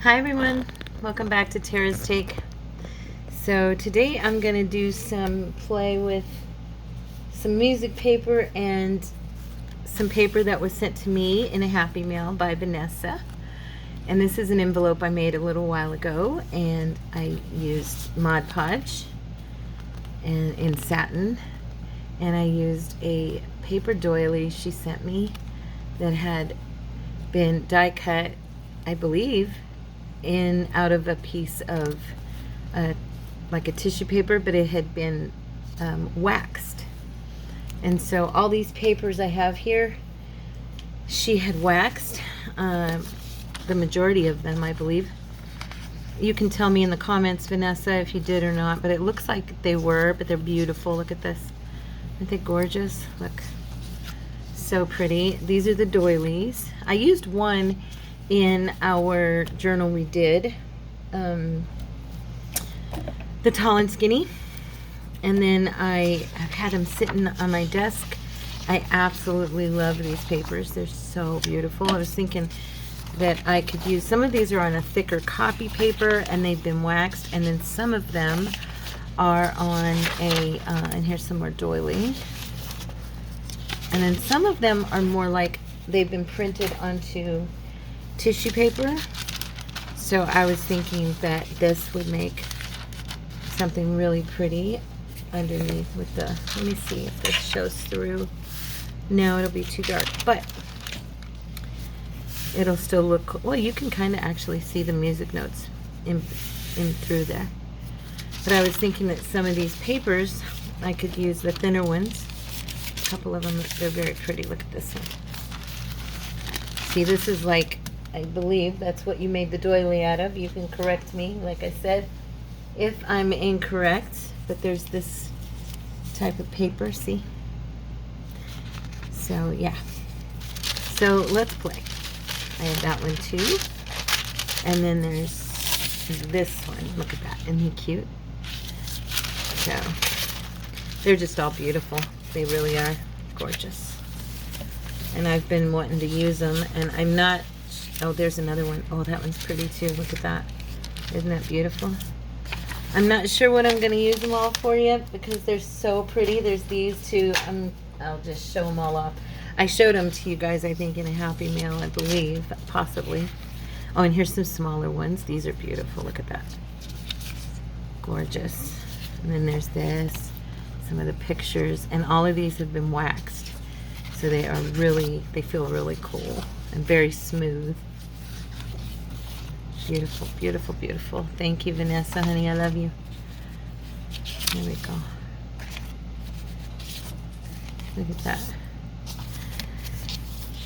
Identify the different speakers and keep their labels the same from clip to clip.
Speaker 1: Hi everyone, welcome back to Tara's Take. So today I'm going to do some play with some music paper and some paper that was sent to me in a Happy Mail by Venessa. And this is an envelope I made a little while ago, and I used Mod Podge and in satin, and I used a paper doily she sent me that had been die cut, I believe, out of a piece of like a tissue paper, but it had been waxed. And so all these papers I have here, she had waxed the majority of them, I believe. You can tell me in the comments, Vanessa, if you did or not, but it looks like they were, but they're beautiful. Look at this. Aren't they gorgeous? Look, so pretty. These are the doilies. I used one in our journal we did, the Tall and Skinny, and then I have had them sitting on my desk. I absolutely love these papers. They're so beautiful. I was thinking that I could use, some of these are on a thicker copy paper and they've been waxed, and then some of them are on a, and here's some more doily, and then some of them are more like they've been printed onto tissue paper. So I was thinking that this would make something really pretty underneath with the, let me see if this shows through. No, it'll be too dark, but it'll still look, well, you can kind of actually see the music notes in through there. But I was thinking that some of these papers, I could use the thinner ones. A couple of them, they're very pretty. Look at this one. See, this is like, I believe that's what you made the doily out of. You can correct me, like I said, if I'm incorrect. But there's this type of paper, see? So, yeah. So, let's play. I have that one too. And then there's this one. Look at that. Isn't he cute? So, they're just all beautiful. They really are gorgeous. And I've been wanting to use them, and I'm not. Oh, there's another one. Oh, that one's pretty too. Look at that. Isn't that beautiful? I'm not sure what I'm going to use them all for yet because they're so pretty. There's these two. I'll just show them all off. I showed them to you guys, I think, in a Happy Mail, I believe, possibly. Oh, and here's some smaller ones. These are beautiful. Look at that. Gorgeous. And then there's this. Some of the pictures. And all of these have been waxed. So they are really, they feel really cool and very smooth. Beautiful, beautiful, beautiful. Thank you, Vanessa, honey. I love you. There we go. Look at that.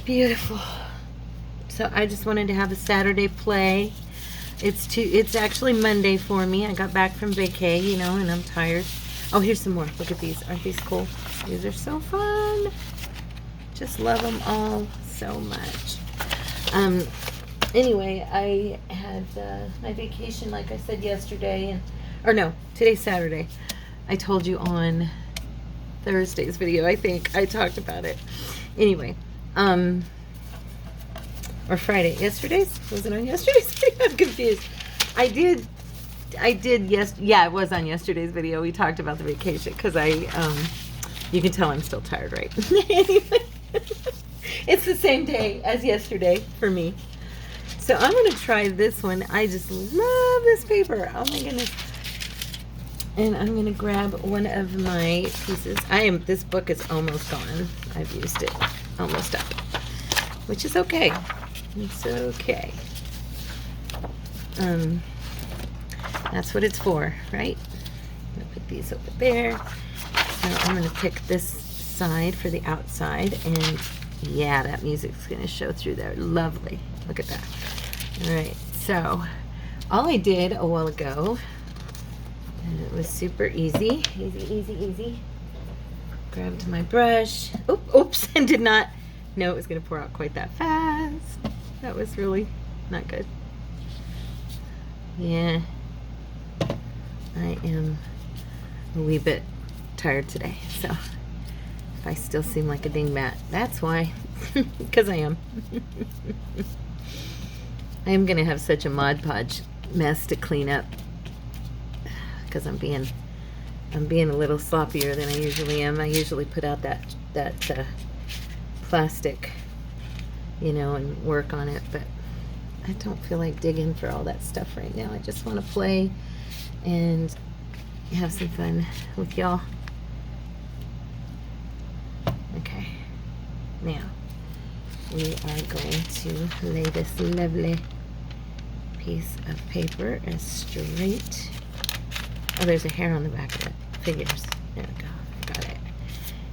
Speaker 1: Beautiful. So I just wanted to have a Saturday play. It's actually Monday for me. I got back from vacay, you know, and I'm tired. Oh, here's some more. Look at these. Aren't these cool? These are so fun. Just love them all so much. Anyway, I had my vacation, like I said yesterday, or no, today's Saturday. I told you on Thursday's video, I think I talked about it. Anyway, or Friday. Yesterday's? Was it on yesterday's video? I'm confused. I did, yes, yeah, it was on yesterday's video. We talked about the vacation, because you can tell I'm still tired, right? Anyway, it's the same day as yesterday for me. So I'm going to try this one. I just love this paper. Oh my goodness. And I'm going to grab one of my pieces. This book is almost gone. I've used it almost up, which is okay. It's okay. That's what it's for, right? I'm going to put these over there. So I'm going to pick this side for the outside, and yeah, that music's going to show through there. Lovely. Look at that. All right, so all I did a while ago, and it was super easy, easy. Grabbed my brush. Oops, and did not know it was going to pour out quite that fast. That was really not good. Yeah, I am a wee bit tired today, so if I still seem like a dingbat, that's why, because I am. I am going to have such a Mod Podge mess to clean up because I'm being a little sloppier than I usually am. I usually put out that plastic, you know, and work on it, but I don't feel like digging for all that stuff right now. I just want to play and have some fun with y'all. Okay, now we are going to lay this lovely piece of paper as straight. Oh, there's a hair on the back of it. Figures. There we go. I got it.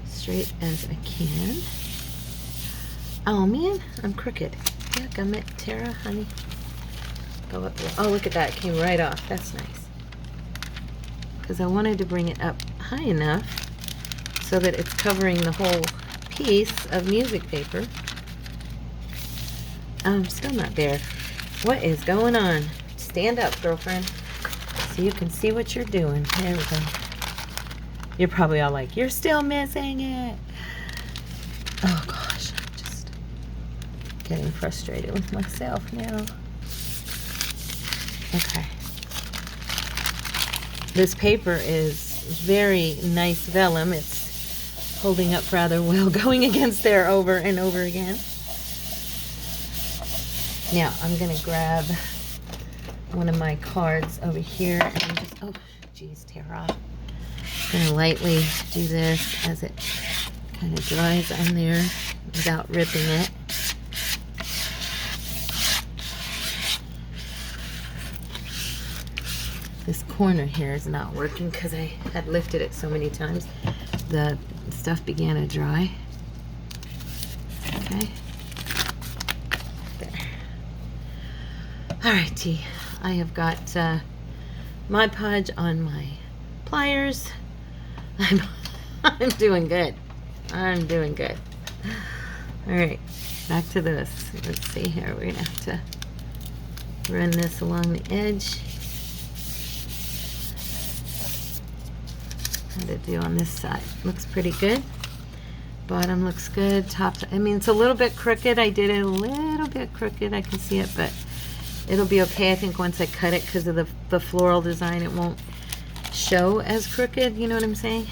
Speaker 1: Straight as I can. Oh man, I'm crooked. Yeah, gummit, Tara, honey. Go up there. Oh, look at that. It came right off. That's nice. Because I wanted to bring it up high enough so that it's covering the whole piece of music paper. I'm still not there. What is going on? Stand up, girlfriend, so you can see what you're doing. There we go. You're probably all like, you're still missing it. Oh gosh, I'm just getting frustrated with myself now. Okay. This paper is very nice vellum. It's holding up rather well, going against there over and over again. Now I'm gonna grab one of my cards over here and just, oh geez, tear off. I'm gonna lightly do this as it kind of dries on there without ripping it. This corner here is not working because I had lifted it so many times. The stuff began to dry. Okay. There. Alright, T. I have got Mod Podge on my pliers. I'm doing good. I'm doing good. Alright, back to this. Let's see here. We're going to have to run this along the edge. How to do on this side. Looks pretty good. Bottom looks good. Top, I mean, it's a little bit crooked. I did it a little bit crooked. I can see it, but it'll be okay. I think once I cut it, because of the floral design, it won't show as crooked. You know what I'm saying?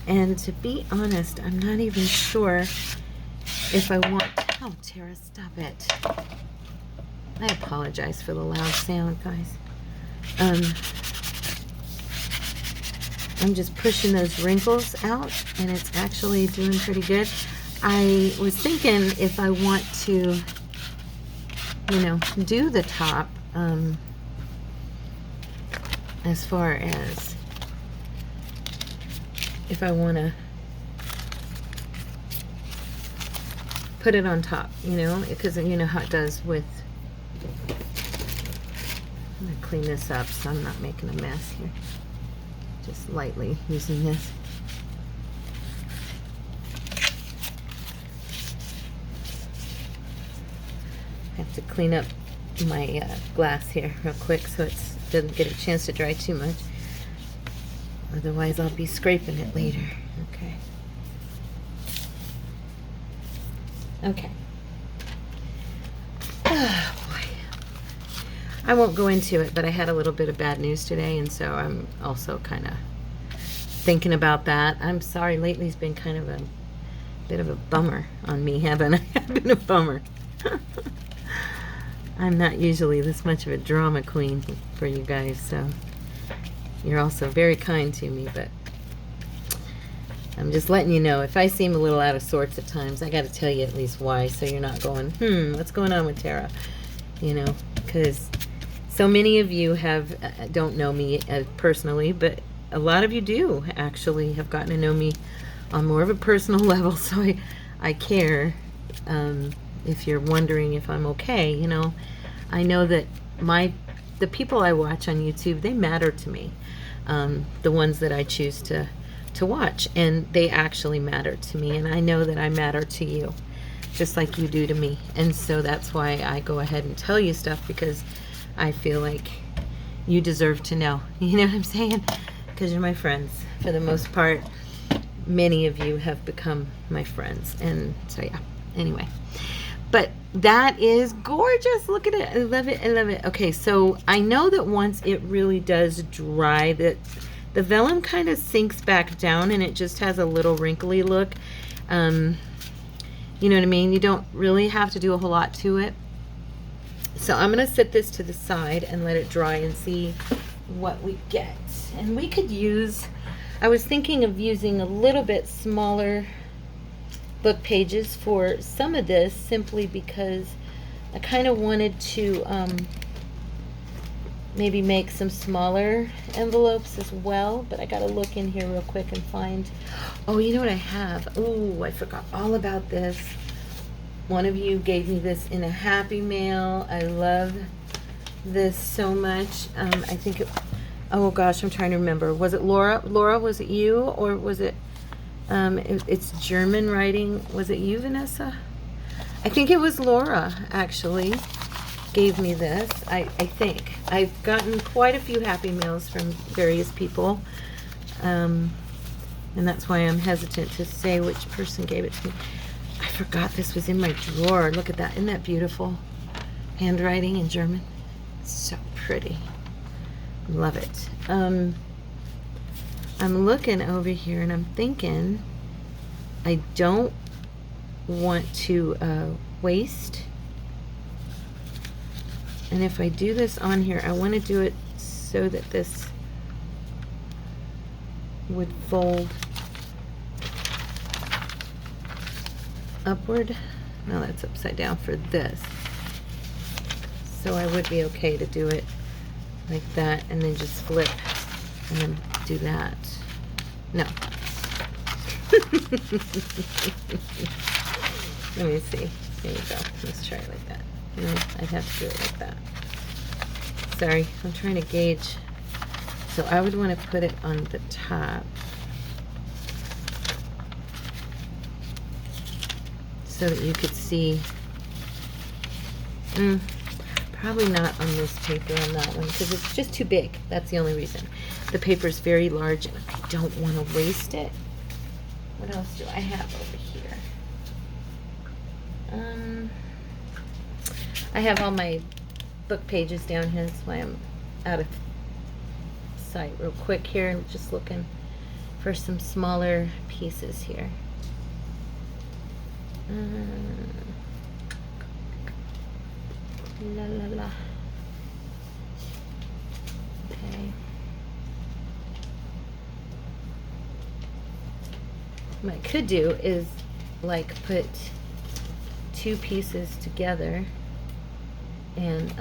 Speaker 1: And to be honest, I'm not even sure if I want... Oh, Tara, stop it. I apologize for the loud sound, guys. I'm just pushing those wrinkles out, and it's actually doing pretty good. I was thinking if I want to, you know, do the top, as far as if I want to put it on top, you know, because you know how it does with... I'm going to clean this up so I'm not making a mess here. Just lightly using this. I have to clean up my glass here real quick so it doesn't get a chance to dry too much. Otherwise I'll be scraping it later. Okay. Okay. Oh boy. I won't go into it, but I had a little bit of bad news today, and so I'm also kind of thinking about that. I'm sorry, lately's been kind of a bit of a bummer on me, haven't I? I've been a bummer. I'm not usually this much of a drama queen for you guys, so you're also very kind to me, but I'm just letting you know if I seem a little out of sorts at times, I got to tell you at least why, so you're not going, what's going on with Tara? You know, because so many of you don't know me personally, but a lot of you do actually have gotten to know me on more of a personal level, so I care. If you're wondering if I'm okay, you know, I know that the people I watch on YouTube, they matter to me. The ones that I choose to watch, and they actually matter to me, and I know that I matter to you just like you do to me, and so that's why I go ahead and tell you stuff, because I feel like you deserve to know. You know what I'm saying? Because you're my friends for the most part. Many of you have become my friends, and so yeah, anyway. But That is gorgeous. Look at it. I love it. I love it. Okay, so I know that once it really does dry, that the vellum kind of sinks back down and it just has a little wrinkly look. You know what I mean? You don't really have to do a whole lot to it. So I'm going to set this to the side and let it dry and see what we get. And we could use, I was thinking of using a little bit smaller book pages for some of this, simply because I kind of wanted to maybe make some smaller envelopes as well, but I gotta look in here real quick and find, oh, you know what I have? Oh, I forgot all about this. One of you gave me this in a Happy Mail. I love this so much. I think it, oh gosh, I'm trying to remember. Was it Laura? Laura, was it you, or was it it's German writing? Was it you, Vanessa? I think it was Laura, actually, gave me this. I think. I've gotten quite a few Happy Mails from various people. And that's why I'm hesitant to say which person gave it to me. I forgot this was in my drawer. Look at that. Isn't that beautiful? Handwriting in German. It's so pretty. Love it. I'm looking over here and I'm thinking I don't want to waste. And if I do this on here, I want to do it so that this would fold upward. No, that's upside down for this. So I would be okay to do it like that and then just flip and then do that. No. Let me see. There you go. Let's try it like that. No, I'd have to do it like that. Sorry, I'm trying to gauge. So I would want to put it on the top, so that you could see. Probably not on this paper, on that one, because it's just too big. That's the only reason. The paper is very large and I don't want to waste it. What else do I have over here? I have all my book pages down here. That's why I'm out of sight real quick here. I'm just looking for some smaller pieces here. La la la. Okay. What I could do is like put two pieces together and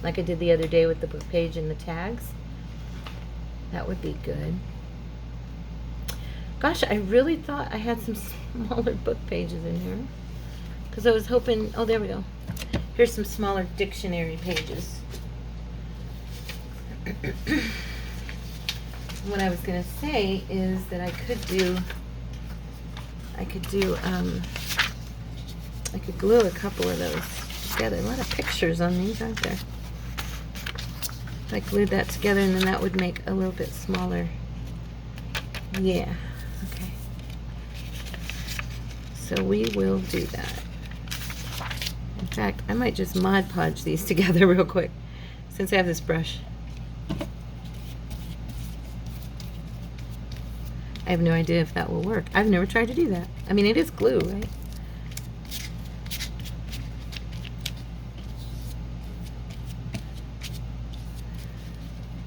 Speaker 1: like I did the other day with the book page and the tags. That would be good. Gosh, I really thought I had some smaller book pages in here, because I was hoping, oh, there we go. Here's some smaller dictionary pages. What I was going to say is that I could glue a couple of those together. A lot of pictures on these, aren't there? If I glued that together, and then that would make a little bit smaller. Yeah, okay. So we will do that. In fact, I might just Mod Podge these together real quick, since I have this brush. I have no idea if that will work. I've never tried to do that. I mean, it is glue, right?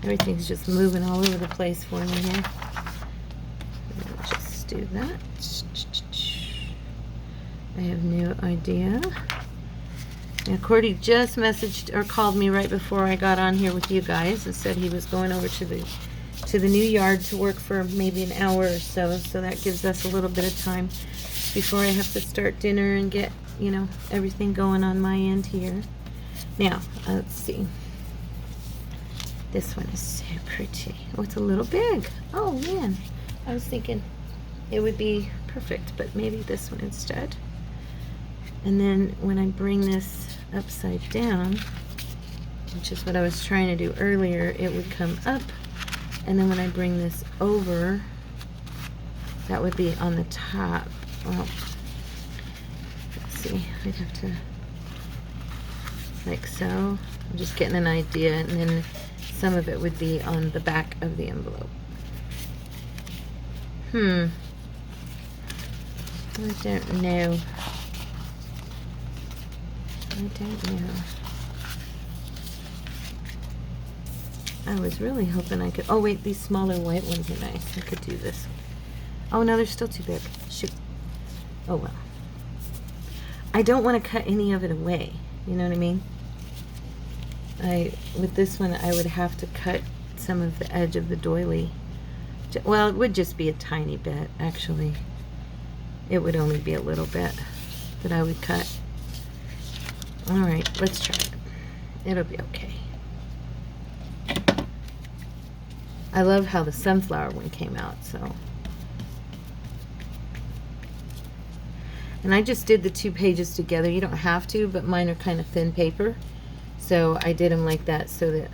Speaker 1: Everything's just moving all over the place for me here. Let's just do that. I have no idea. Now, Cordy just messaged or called me right before I got on here with you guys and said he was going over to the new yard to work for maybe an hour or so. So that gives us a little bit of time before I have to start dinner and get, you know, everything going on my end here. Now, let's see. This one is so pretty. Oh, it's a little big. Oh, man. I was thinking it would be perfect, but maybe this one instead. And then when I bring this upside down, which is what I was trying to do earlier, it would come up. And then when I bring this over, that would be on the top. Well, let's see, I'd have to, like so. I'm just getting an idea, and then some of it would be on the back of the envelope. I don't know. I don't know. I was really hoping I could, oh wait, these smaller white ones are nice. I could do this. Oh no, they're still too big. Shoot. Oh well. I don't want to cut any of it away. You know what I mean? With this one, I would have to cut some of the edge of the doily. Well, it would just be a tiny bit, actually. It would only be a little bit that I would cut. All right, let's try it. It'll be okay. I love how the sunflower one came out, so. And I just did the 2 pages together. You don't have to, but mine are kind of thin paper. So I did them like that so that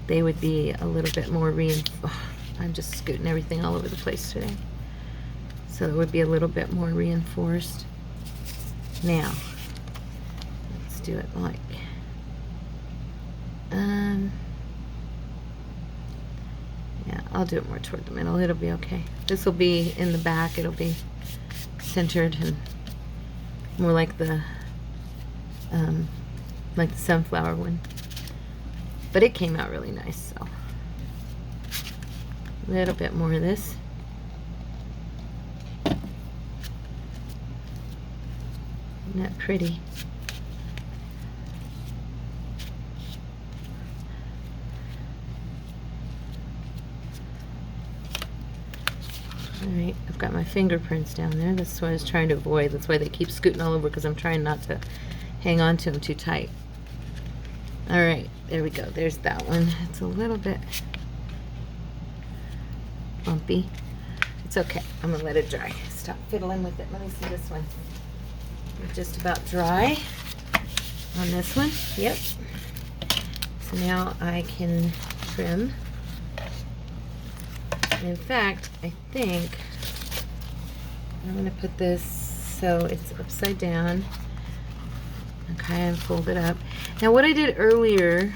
Speaker 1: they would be a little bit more I'm just scooting everything all over the place today. So it would be a little bit more reinforced. Now, let's do it like, yeah, I'll do it more toward the middle. It'll be okay. This will be in the back. It'll be centered and more like the sunflower one. But it came out really nice, so a little bit more of this. Isn't that pretty? Alright, I've got my fingerprints down there. That's what I was trying to avoid. That's why they keep scooting all over, because I'm trying not to hang on to them too tight. Alright, there we go. There's that one. It's a little bit bumpy. It's okay. I'm going to let it dry. Stop fiddling with it. Let me see this one. We're just about dry on this one. Yep. So now I can trim. And in fact, I think I'm going to put this so it's upside down. Okay, and fold it up. Now what I did earlier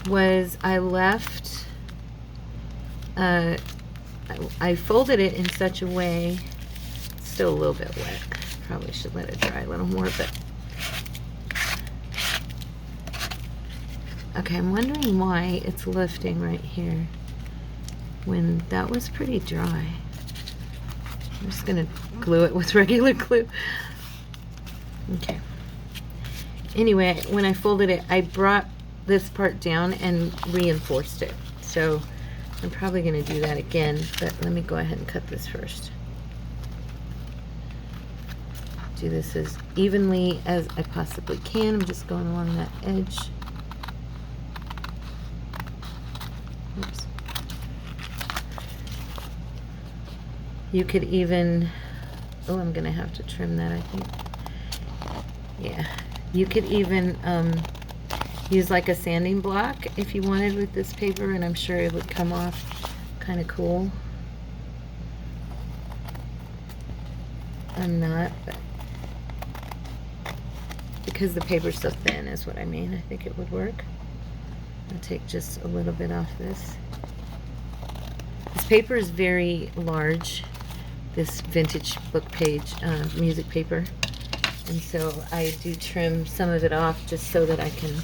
Speaker 1: was I left, I folded it in such a way, it's still a little bit wet. Probably should let it dry a little more, but okay, I'm wondering why it's lifting right here when that was pretty dry. I'm just gonna glue it with regular glue. Okay. Anyway, when I folded it, I brought this part down and reinforced it. So I'm probably going to do that again, but let me go ahead and cut this first. Do this as evenly as I possibly can. I'm just going along that edge. Oops. You could even, oh, I'm going to have to trim that, I think. Yeah. You could even use like a sanding block if you wanted with this paper, and I'm sure it would come off kind of cool. I'm not, but because the paper's so thin is what I mean. I think it would work. I'll take just a little bit off this. This paper is very large, this vintage book page music paper. And so I do trim some of it off just so that I can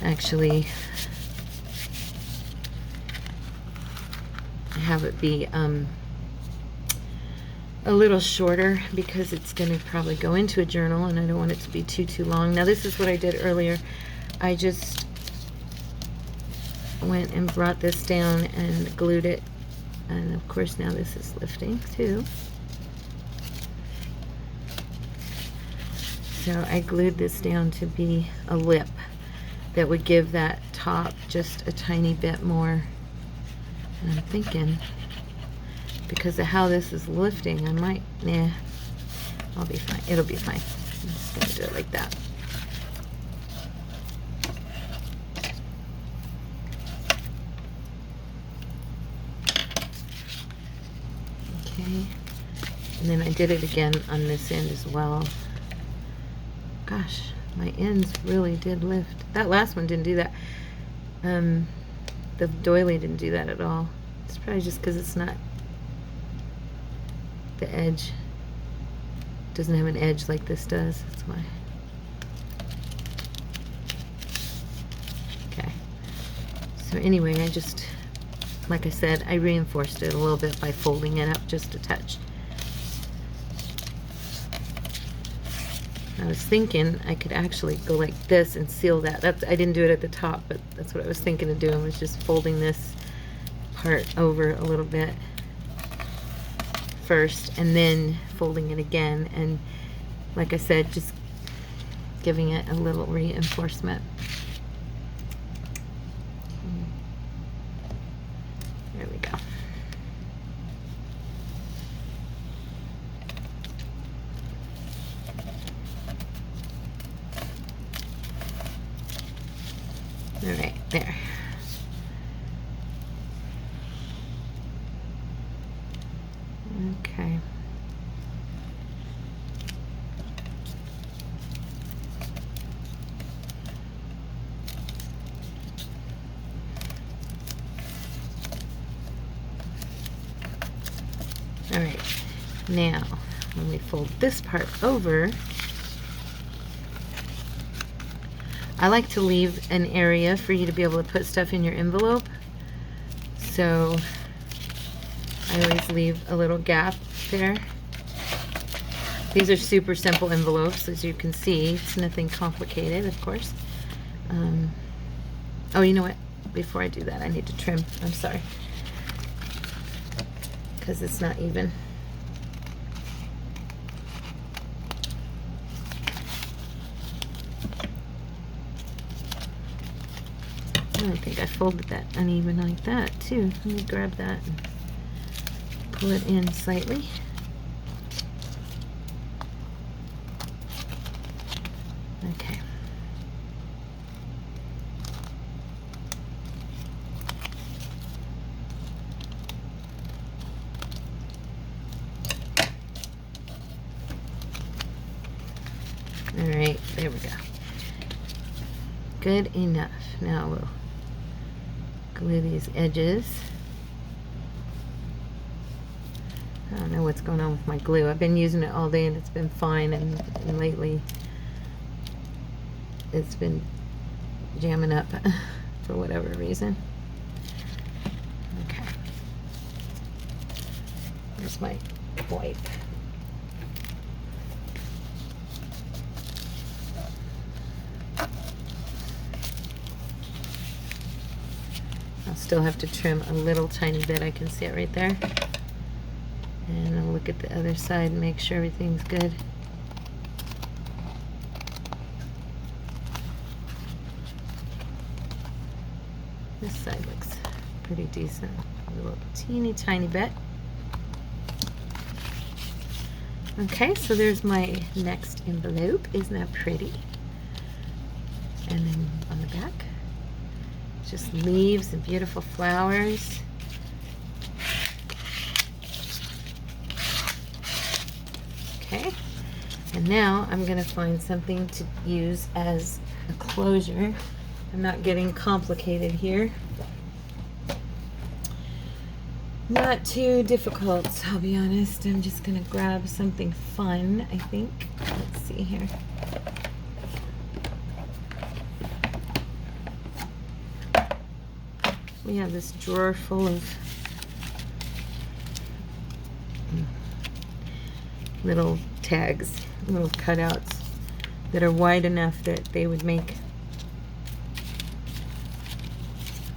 Speaker 1: actually have it be a little shorter, because it's going to probably go into a journal and I don't want it to be too long. Now this is what I did earlier. I just went and brought this down and glued it, and of course now this is lifting too. So I glued this down to be a lip that would give that top just a tiny bit more. And I'm thinking, because of how this is lifting, I might, nah, I'll be fine. It'll be fine. I'm just going to do it like that. Okay. And then I did it again on this end as well. Gosh, my ends really did lift. That last one didn't do that. The doily didn't do that at all. It's probably just because it's not, the edge doesn't have an edge like this does. That's why. Okay. So anyway, I just, like I said, I reinforced it a little bit by folding it up just a touch. I was thinking I could actually go like this and seal that. I didn't do it at the top, but that's what I was thinking of doing, was just folding this part over a little bit first and then folding it again, and like I said, just giving it a little reinforcement. There we go. All right, there. Okay. All right, now when we fold this part over, I like to leave an area for you to be able to put stuff in your envelope. So I always leave a little gap there. These are super simple envelopes, as you can see. It's nothing complicated, of course. Oh, you know what? Before I do that, I need to trim. I'm sorry. Because it's not even. I don't think I folded that uneven like that, too. Let me grab that and pull it in slightly. Okay. All right, there we go. Good enough. Now we'll glue these edges. I don't know what's going on with my glue. I've been using it all day and it's been fine, and lately it's been jamming up for whatever reason. Okay. Here's my wipe. I'll still have to trim a little tiny bit. I can see it right there. And I'll look at the other side and make sure everything's good. This side looks pretty decent. A little teeny tiny bit. Okay, so there's my next envelope. Isn't that pretty? And then on the back, just leaves and beautiful flowers. Okay, and now I'm going to find something to use as a closure. I'm not getting complicated here. Not too difficult, I'll be honest. I'm just going to grab something fun, I think. Let's see here. We have this drawer full of little tags, little cutouts that are wide enough that they would make.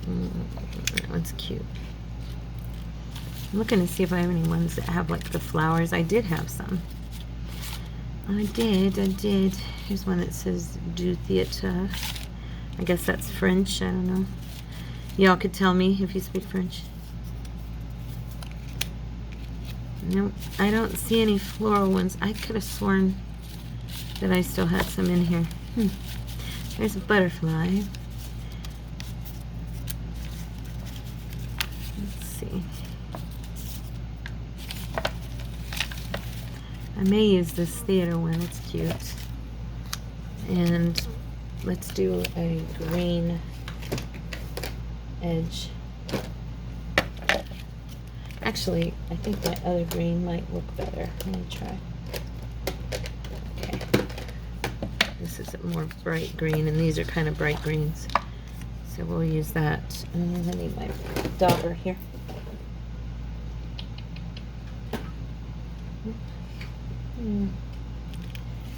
Speaker 1: That one's cute. I'm looking to see if I have any ones that have like the flowers. I did have some. I did. Here's one that says Du Theater. I guess that's French. I don't know. Y'all could tell me if you speak French. Nope, I don't see any floral ones. I could have sworn that I still had some in here. There's a butterfly. Let's see. I may use this theater one, it's cute. And let's do a green edge. Actually, I think that other green might look better. Let me try. Okay. This is a more bright green, and these are kind of bright greens. So we'll use that. And I need my dauber here.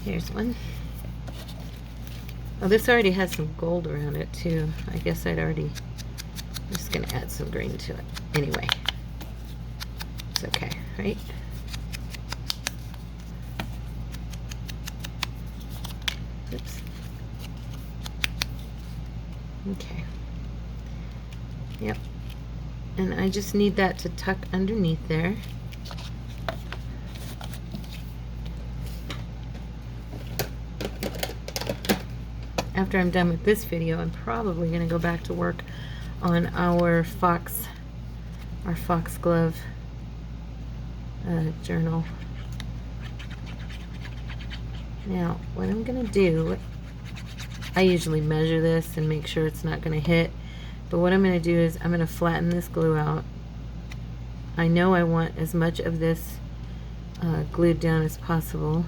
Speaker 1: Here's one. Oh, this already has some gold around it too. I guess I'm just gonna add some green to it. Anyway, it's okay, right? Oops. Okay. Yep. And I just need that to tuck underneath there. After I'm done with this video, I'm probably going to go back to work on our foxglove journal. Now, what I'm going to do, I usually measure this and make sure it's not going to hit, but what I'm going to do is I'm going to flatten this glue out. I know I want as much of this glued down as possible,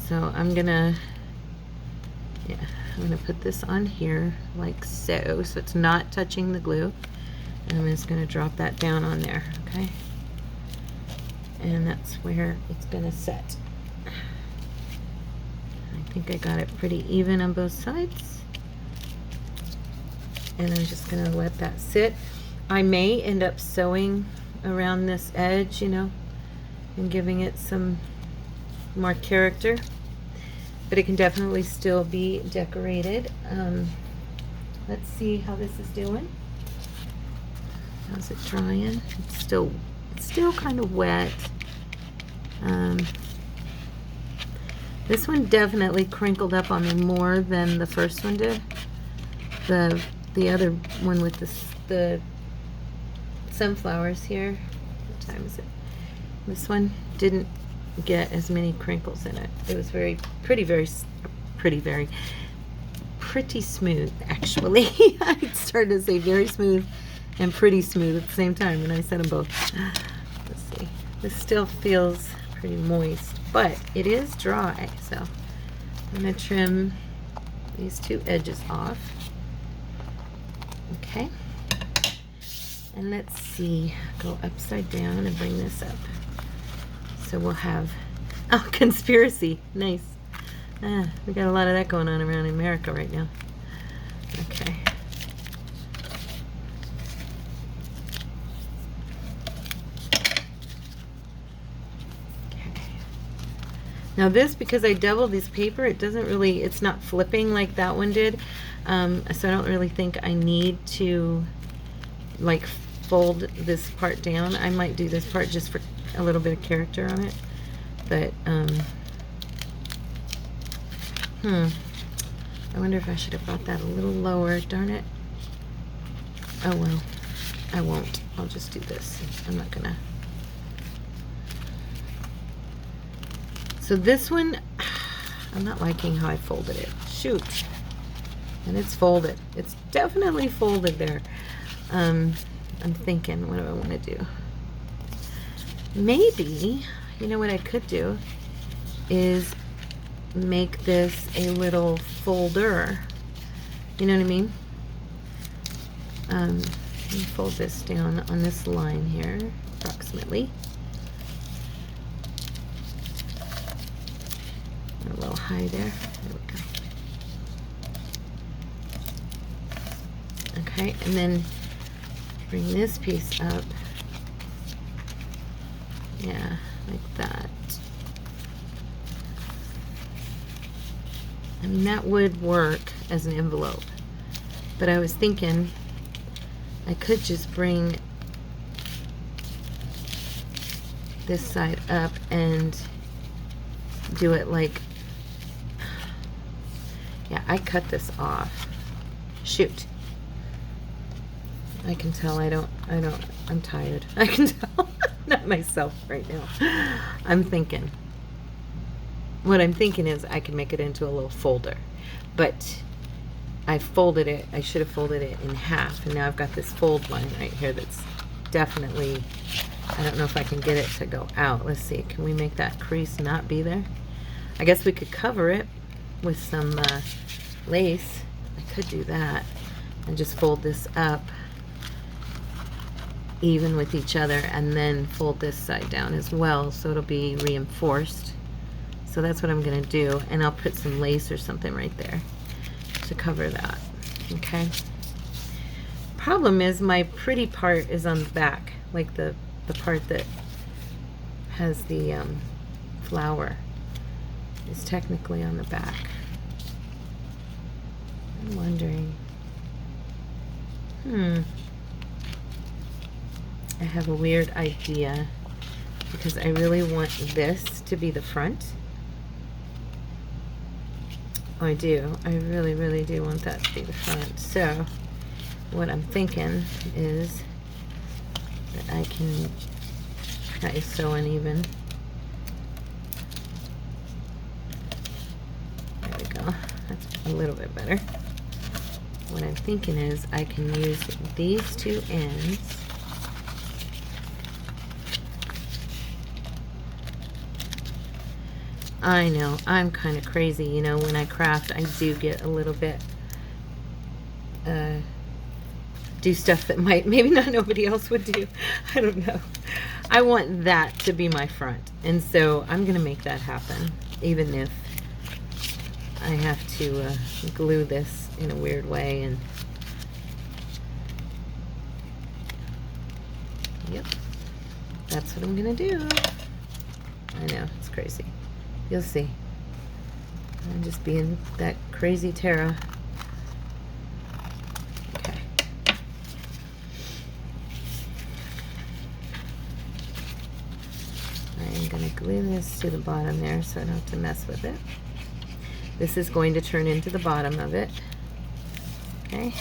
Speaker 1: so I'm going to put this on here like so it's not touching the glue, and I'm just going to drop that down on there, okay? And that's where it's going to set. I think I got it pretty even on both sides, and I'm just going to let that sit. I may end up sewing around this edge, you know, and giving it some more character, but it can definitely still be decorated. Let's see how this is doing. How's it drying? It's still kind of wet. This one definitely crinkled up on me more than the first one did. The other one with the sunflowers here. What time is it? This one didn't get as many crinkles in it. It was pretty smooth, actually. I started to say very smooth and pretty smooth at the same time, and I said them both. Let's see. This still feels pretty moist, but it is dry, so I'm going to trim these two edges off. Okay. And let's see. Go upside down and bring this up. So we'll have, oh, conspiracy. Nice. We got a lot of that going on around America right now. Okay. Now this, because I doubled this paper, it doesn't really, it's not flipping like that one did. So I don't really think I need to like fold this part down. I might do this part just for a little bit of character on it. But, I wonder if I should have brought that a little lower. Darn it. Oh well, I won't. I'll just do this. I'm not gonna. So this one, I'm not liking how I folded it. Shoot. And it's folded. It's definitely folded there. I'm thinking, what do I want to do? Maybe, you know what I could do is make this a little folder. You know what I mean? Let me fold this down on this line here, approximately. A little high there. There we go. Okay, and then bring this piece up. Yeah, like that. I mean, that would work as an envelope, but I was thinking I could just bring this side up and do it like, yeah, I cut this off. Shoot. I can tell I'm tired. I can tell. Not myself right now. I'm thinking what I'm thinking is I can make it into a little folder, but I folded it. I should have folded it in half, and now I've got this fold line right here that's definitely, I don't know if I can get it to go out. Let's see, can we make that crease not be there? I guess we could cover it with some lace. I could do that and just fold this up even with each other, and then fold this side down as well so it'll be reinforced. So that's what I'm gonna do, and I'll put some lace or something right there to cover that. Okay. Problem is my pretty part is on the back, like the part that has the flower is technically on the back. I'm wondering, I have a weird idea because I really want this to be the front. I do. I really, really do want that to be the front. So what I'm thinking is that I can, that is so uneven. There we go. That's a little bit better. What I'm thinking is I can use these two ends I know, I'm kind of crazy, you know, when I craft, I do get a little bit, do stuff that maybe not nobody else would do. I don't know. I want that to be my front, and so I'm going to make that happen, even if I have to glue this in a weird way. And yep, that's what I'm going to do. I know, it's crazy. You'll see. I'm just being that crazy Tara. Okay. I'm going to glue this to the bottom there so I don't have to mess with it. This is going to turn into the bottom of it. Okay.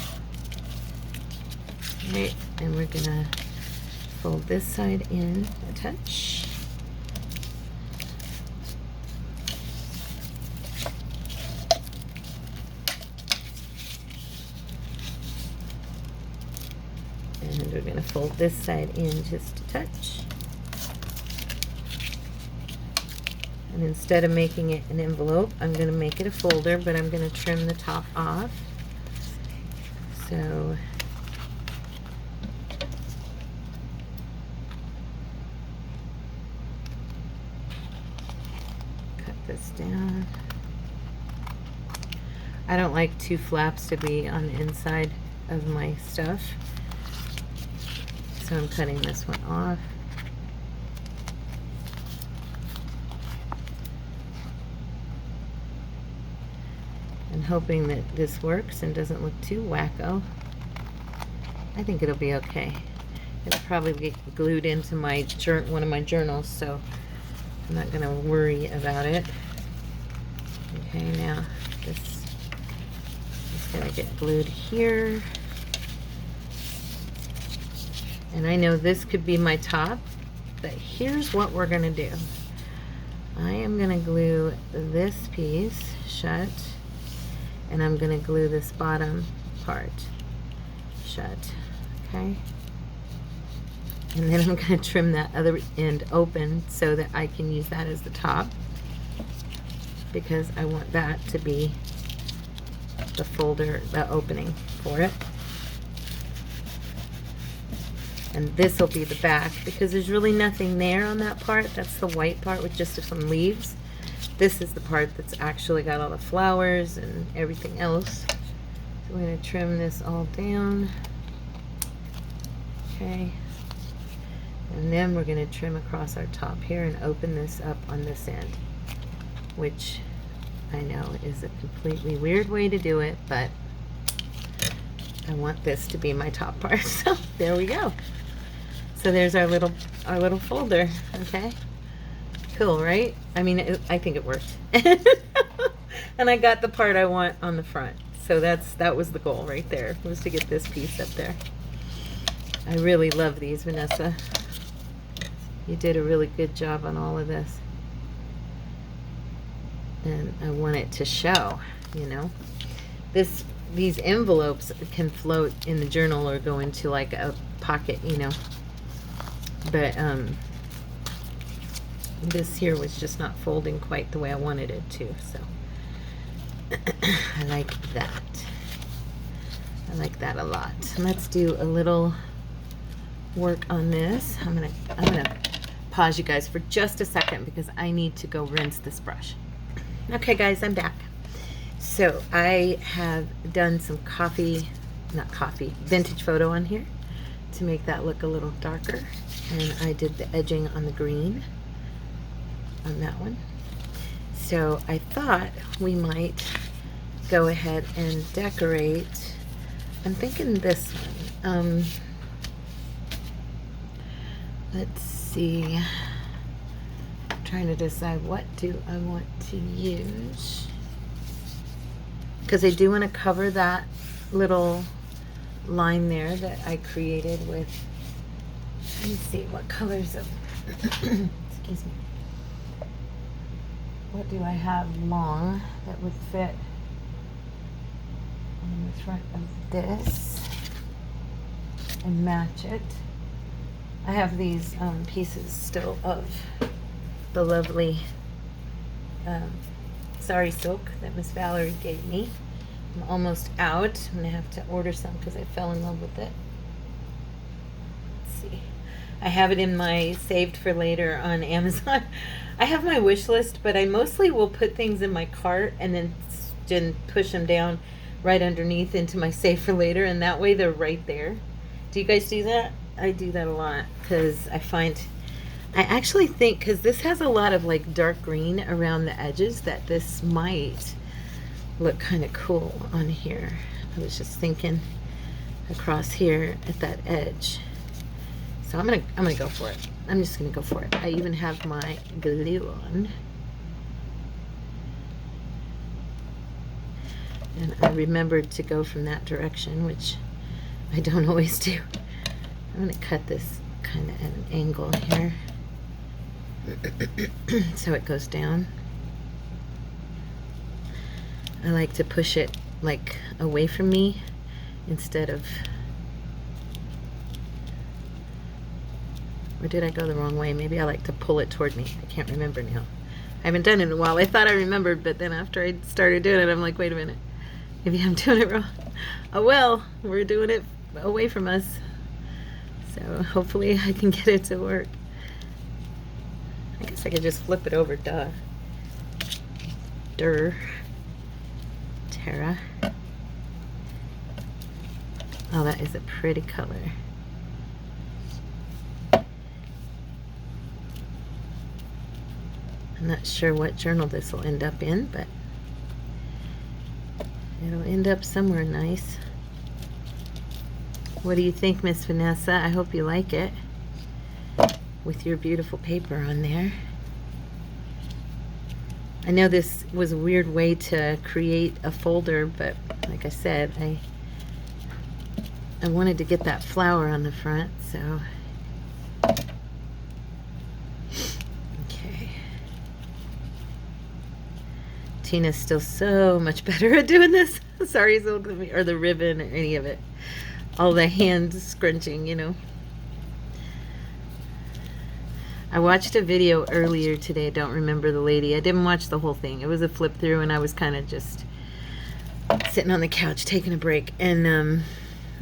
Speaker 1: All right, and we're going to fold this side in a touch. And we're going to fold this side in just a touch. And instead of making it an envelope, I'm going to make it a folder, but I'm going to trim the top off. So cut this down. I don't like two flaps to be on the inside of my stuff, so I'm cutting this one off. And hoping that this works and doesn't look too wacko. I think it'll be okay. It'll probably get glued into my one of my journals, so I'm not going to worry about it. Okay, now this is going to get glued here. And I know this could be my top, but here's what we're going to do. I am going to glue this piece shut, and I'm going to glue this bottom part shut, okay? And then I'm going to trim that other end open so that I can use that as the top, because I want that to be the folder, the opening for it. And this will be the back, because there's really nothing there on that part. That's the white part with just some leaves. This is the part that's actually got all the flowers and everything else. So we're going to trim this all down. Okay. And then we're going to trim across our top here and open this up on this end, which I know is a completely weird way to do it, but I want this to be my top part. So there we go. So there's our little folder. Okay, cool, right? I mean, I think it worked. And I got the part I want on the front. So that was the goal right there, was to get this piece up there. I really love these, Vanessa. You did a really good job on all of this. and I want it to show, you know. These envelopes can float in the journal or go into like a pocket, you know. But this here was just not folding quite the way I wanted it to, so I like that. I like that a lot. Let's do a little work on this. I'm gonna pause you guys for just a second because I need to go rinse this brush. Okay guys, I'm back. So I have done some vintage photo on here to make that look a little darker. And I did the edging on the green on that one. So I thought we might go ahead and decorate. I'm thinking this one. Let's see. I'm trying to decide what do I want to use. Because I do want to cover that little line there that I created with, let me see, what colors of, excuse me. What do I have long that would fit on the front of this and match it? I have these pieces still of the lovely sari silk that Miss Valerie gave me. I'm almost out. I'm gonna have to order some because I fell in love with it. Let's see. I have it in my saved for later on Amazon. I have my wish list, but I mostly will put things in my cart and then push them down right underneath into my save for later, and that way they're right there. Do you guys do that? I do that a lot because I actually think, because this has a lot of like dark green around the edges, that this might look kind of cool on here. I was just thinking across here at that edge. So I'm gonna go for it. I'm just gonna go for it. I even have my glue on. And I remembered to go from that direction, which I don't always do. I'm gonna cut this kind of at an angle here so it goes down. I like to push it like away from me instead of, or did I go the wrong way? Maybe I like to pull it toward me. I can't remember now. I haven't done it in a while. I thought I remembered, but then after I started doing it, I'm like, wait a minute. Maybe I'm doing it wrong. Oh well, we're doing it away from us. So hopefully I can get it to work. I guess I could just flip it over, duh. Tara. Oh, that is a pretty color. I'm not sure what journal this will end up in, but it'll end up somewhere nice. What do you think, Miss Vanessa? I hope you like it with your beautiful paper on there. I know this was a weird way to create a folder, but like I said, I wanted to get that flower on the front, so. Okay. Tina's still so much better at doing this. Sorry, or the ribbon or any of it. All the hand scrunching, you know. I watched a video earlier today. I don't remember the lady. I didn't watch the whole thing. It was a flip through, and I was kind of just sitting on the couch taking a break, and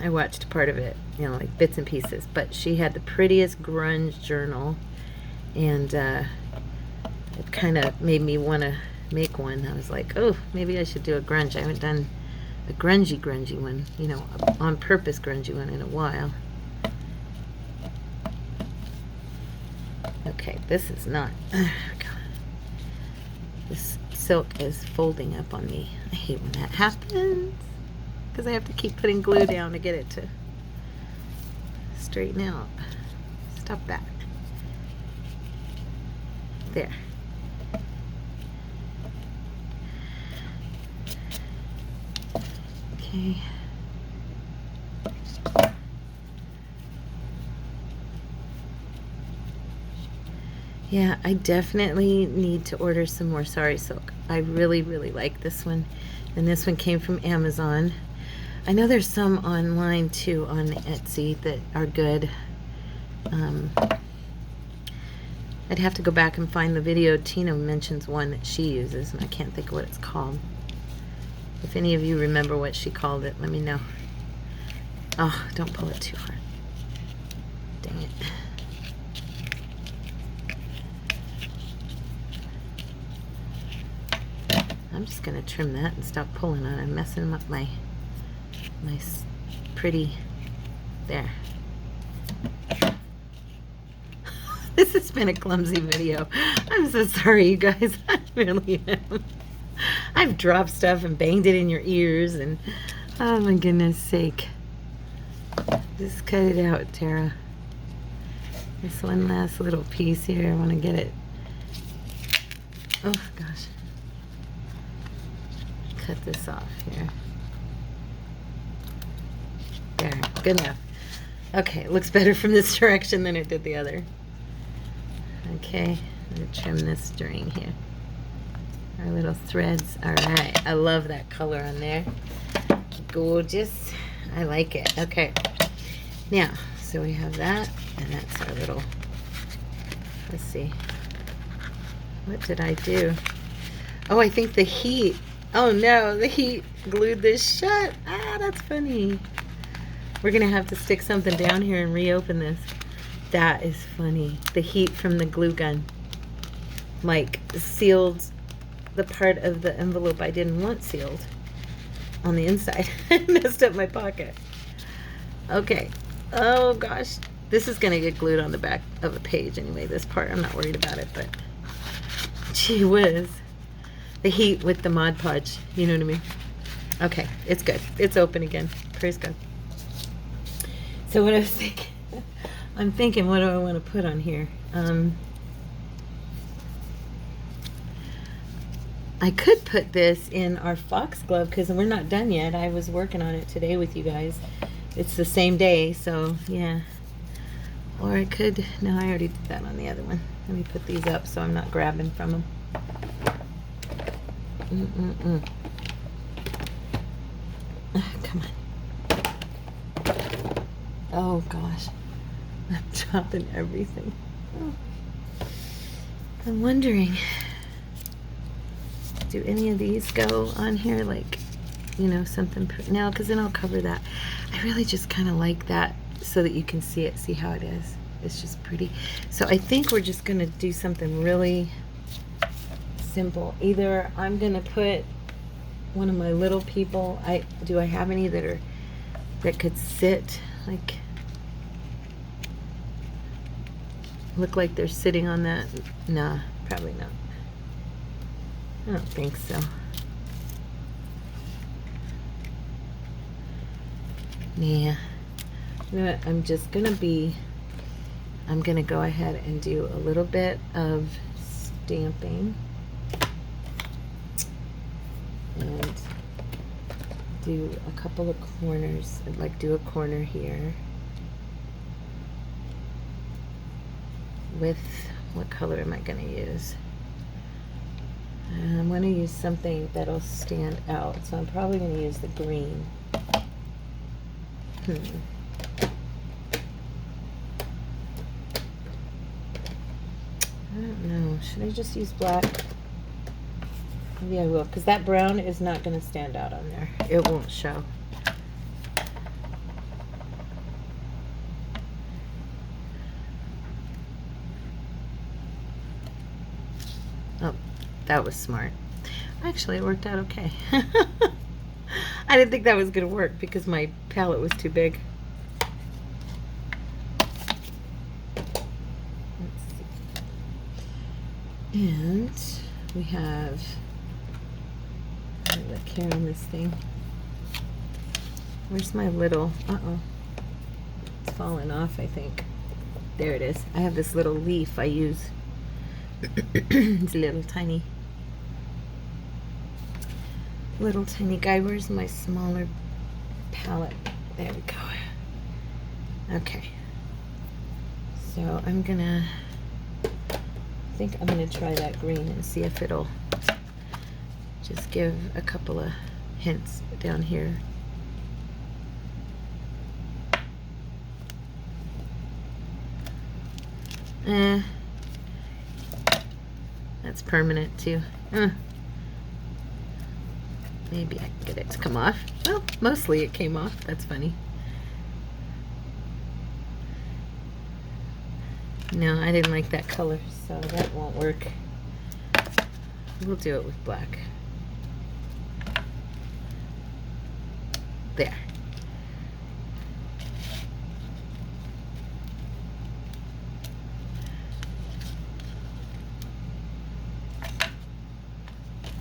Speaker 1: I watched part of it, you know, like bits and pieces. But she had the prettiest grunge journal, and it kind of made me want to make one. I was like, oh, maybe I should do a grunge. I haven't done a grungy one, you know, on purpose grungy one in a while. Okay, this is not, God. This silk is folding up on me. I hate when that happens because I have to keep putting glue down to get it to straighten out. Stop that. There. Okay. Yeah, I definitely need to order some more sari silk. I really, really like this one. And this one came from Amazon. I know there's some online too on Etsy that are good. I'd have to go back and find the video. Tina mentions one that she uses, and I can't think of what it's called. If any of you remember what she called it, let me know. Oh, don't pull it too hard. Dang it. I'm just going to trim that and stop pulling on it. I'm messing up my pretty... There. This has been a clumsy video. I'm so sorry, you guys. I really am. I've dropped stuff and banged it in your ears, and oh my goodness sake. Just cut it out, Tara. This one last little piece here. I want to get it. Oh gosh. Cut this off here. There, good enough. Okay, it looks better from this direction than it did the other. Okay, I'm going to trim this string here. Our little threads. Alright, I love that color on there. Gorgeous. I like it. Okay, now, so we have that, and that's our little, let's see. What did I do? Oh, I think the heat. Oh no, the heat glued this shut. Ah, that's funny. We're going to have to stick something down here and reopen this. That is funny. The heat from the glue gun, like, sealed the part of the envelope I didn't want sealed on the inside. Messed up my pocket. Okay. Oh gosh. This is going to get glued on the back of a page anyway, this part. I'm not worried about it, but gee whiz. The heat with the Mod Podge. You know what I mean? Okay. It's good. It's open again. Praise God. So what I was thinking... I'm thinking, what do I want to put on here? I could put this in our foxglove because we're not done yet. I was working on it today with you guys. It's the same day, so yeah. Or I could, no, I already did that on the other one. Let me put these up so I'm not grabbing from them. Come on. Oh gosh. I'm dropping everything. Oh. I'm wondering, do any of these go on here? Like, you know, something. No, because then I'll cover that. I really just kind of like that so that you can see it, see how it is. It's just pretty. So I think we're just going to do something really simple. Either I'm going to put one of my little people. Do I have any that could sit like... look like they're sitting on that? Nah, probably not. I don't think so. Yeah. You know what? I'm gonna go ahead and do a little bit of stamping and do a couple of corners. I'd like do a corner here. With, what color am I going to use? I'm going to use something that'll stand out, so I'm probably going to use the green. I don't know. Should I just use black? Maybe I will, because that brown is not going to stand out on there. It won't show. Oh, that was smart. Actually, it worked out okay. I didn't think that was going to work because my palette was too big. Let's see. And we have, look here on this thing. Where's my little, it's falling off, I think. There it is. I have this little leaf I use. It's a little tiny guy. Where's my smaller palette? There we go. Okay. So I think I'm gonna try that green and see if it'll Just give a couple of hints down here. That's permanent too. Maybe I can get it to come off. Well, mostly it came off. That's funny. No, I didn't like that color, so that won't work. We'll do it with black. There.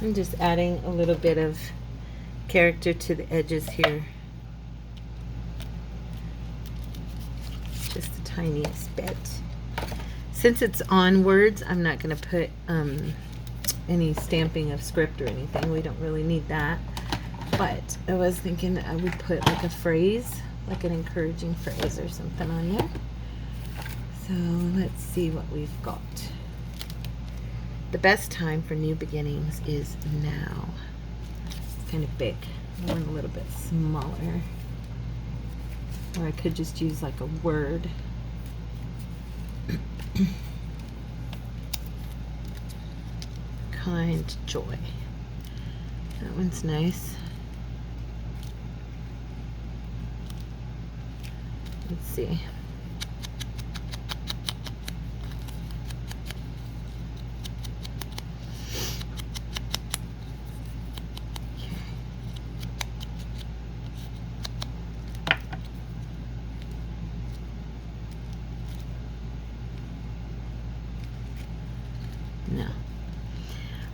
Speaker 1: I'm just adding a little bit of character to the edges here. Just the tiniest bit. Since it's on words, I'm not going to put any stamping of script or anything. We don't really need that. But I was thinking I would put like a phrase, like an encouraging phrase or something on there. So let's see what we've got. The best time for new beginnings is now. It's kind of big. I want a little bit smaller. Or I could just use like a word. Kind joy. That one's nice. Let's see. No.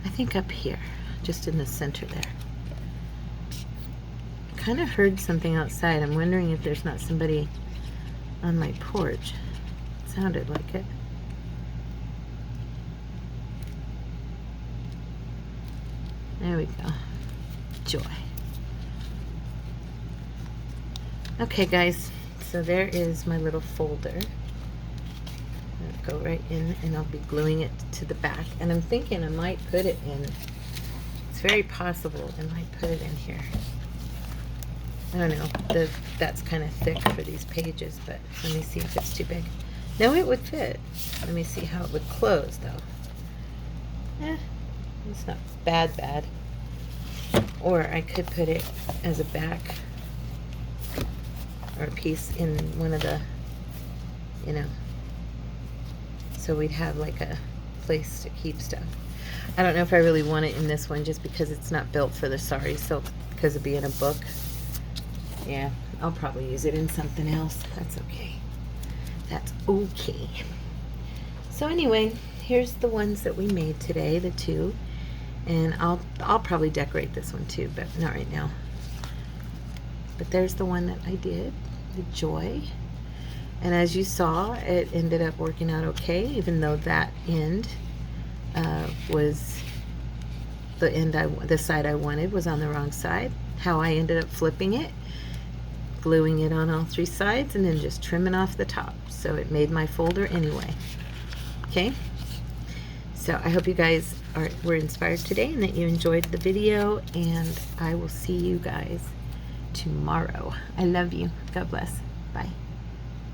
Speaker 1: I think up here, just in the center there. I kind of heard something outside. I'm wondering if there's not somebody on my porch. It sounded like it. There we go. Joy. Okay, guys. So there is my little folder. Go right in, and I'll be gluing it to the back, and I'm thinking I might put it in, it's very possible I might put it in here. I don't know, that's kind of thick for these pages, but let me see if it's too big. No, it would fit. Let me see how it would close though. It's not bad. Or I could put it as a back or a piece in one of the, you know, so we'd have like a place to keep stuff. I don't know if I really want it in this one just because it's not built for the sari silk because of being a book. Yeah, I'll probably use it in something else. That's okay. That's okay. So anyway, here's the ones that we made today, the two. And I'll probably decorate this one too, but not right now. But there's the one that I did, the joy. And as you saw, it ended up working out okay, even though that end was the side I wanted was on the wrong side. How I ended up flipping it, gluing it on all three sides, and then just trimming off the top. So it made my folder anyway. Okay? So I hope you guys were inspired today and that you enjoyed the video, and I will see you guys tomorrow. I love you. God bless. Bye.